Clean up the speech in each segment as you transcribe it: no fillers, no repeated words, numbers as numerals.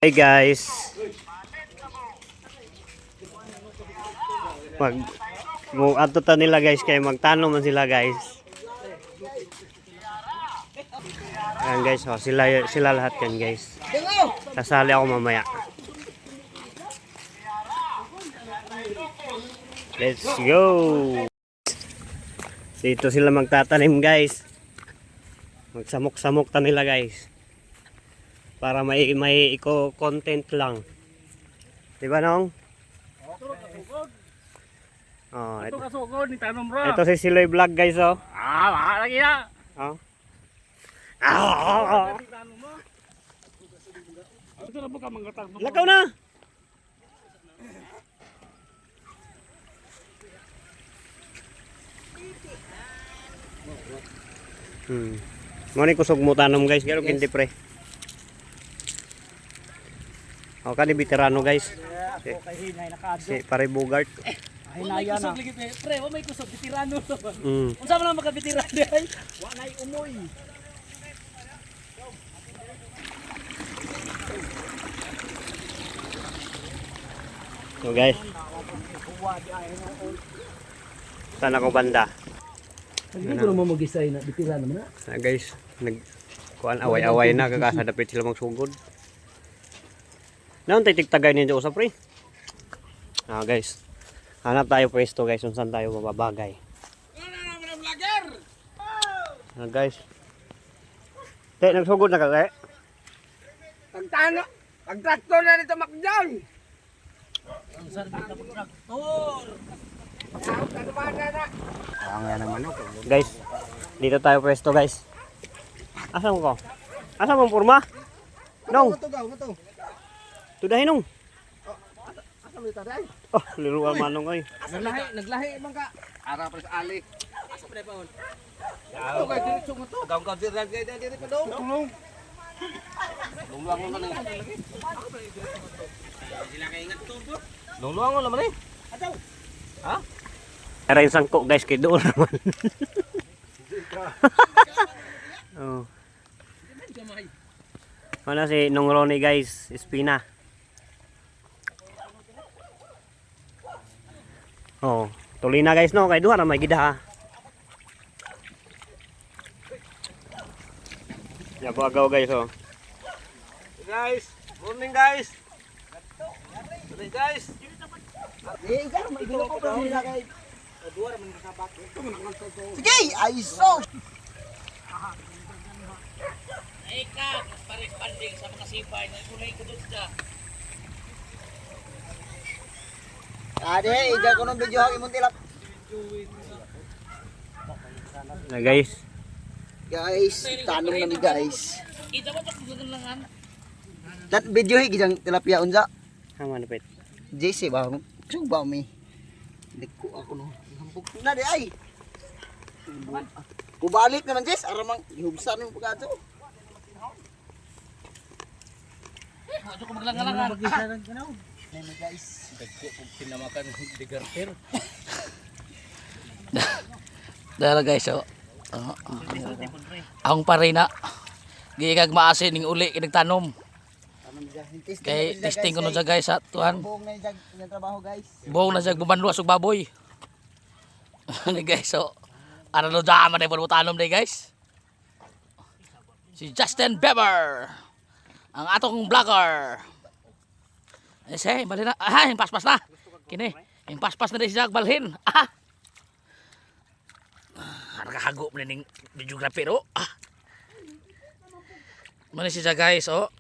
Hey guys, adto ta nila guys kay magtanong man sila guys. Ayan guys, oh, sila lahat yan guys. Kasali ako mamaya. Let's go. Dito sila magtatanim guys. Magsamok-samok ta nila guys. Para may content lang. Di ba nong? Oh, ito kasugod ni tanom bro. Ito si Siloy Vlog guys oh. Baka lagi na. Oh. Ito na buka manggatag. Lakaw na. Mo ni kusog mo tanom guys, pero hindi pre. O kani veterano guys. Si pare Bogart. Ay na yan na. Pre, wa may kusog veterano. Unsa man mga veterano ay? Wa nay umoy. So guys. Sana ko banda. Hindi ko naman mag-isay na veterano man na. Guys, kuan away-away na kakasadapit sila magsugod. Naon tay tigtagay ninyo usap pre. Guys. Hanap tayo pwesto guys, kung saan tayo mababagay. Guys. Te nagsugod na ka kay. Pagtraktor na nito makjan. Ang sarbi ka traktor. Ang yan naman okay. Guys, dito tayo pwesto guys. Asa mo ko? Asa mo porma? Nong. Tudahin nong. Asa mo ito day? Oh, liruan manong ay. Naglahi man ka. Ara pa sa ali. Asa pa paon? Ito kay diretso mo to. Daw ka diran kay diri pa daw. Tulong. Lungluang mo man. Sila kay ingat to po. Lungluang mo naman eh. Ataw. Ha? Era yung sangko guys, kay doon naman. Oh. Ano si Nong Ronnie guys, Espina. Oh, tuloy na guys no, kay duha na may gida ha. Yapagaw guys oh. Guys, morning guys. Morning guys. Eh, ikaw may ilo ko pa nila kay. Duwa man kasapak. Sige, ay so. Ay ka, pares-panding sa mga sipay na kulay ko doon sa. Ade, ija ko ng video hagi mo tilap. Na guys. Guys, tanong na mi guys. Ito ba ito kagalangan? Dat video higi jang tilapia unsa. Hama na pet. JC ba? Suba mi. Deko ako no. Hampog na di ay. Kubalik naman Jess, aramang ihubsan mo pagkato. Ito ko maglangalangan. Nemo guys. Dagko kung pinamakan di garter. Dala guys, oh. Ang parina. Gigag maasin ning uli kinagtanom. Kay testing ko no sa guys sa tuhan. Buong na jag trabaho guys. Buong na jag bumanluas og baboy. Ni guys, oh. Ano no dama na mo tanom day guys. Si Justin Bieber. Ang atong vlogger. Ese, balhin na. Ah, yung paspas na. Kini, yung paspas na din siya balhin. Ah. Nakahago mo na yung videographer, oh. Ah. Mani siya guys, oh.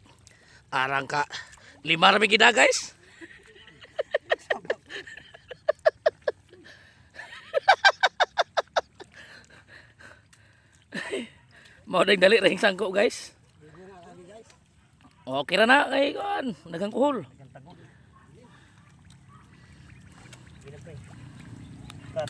Arang ka. 5 rami gina guys. Mau ding dali ring sangko guys. Okay ra na kay kon, nagang kuhol. Cut.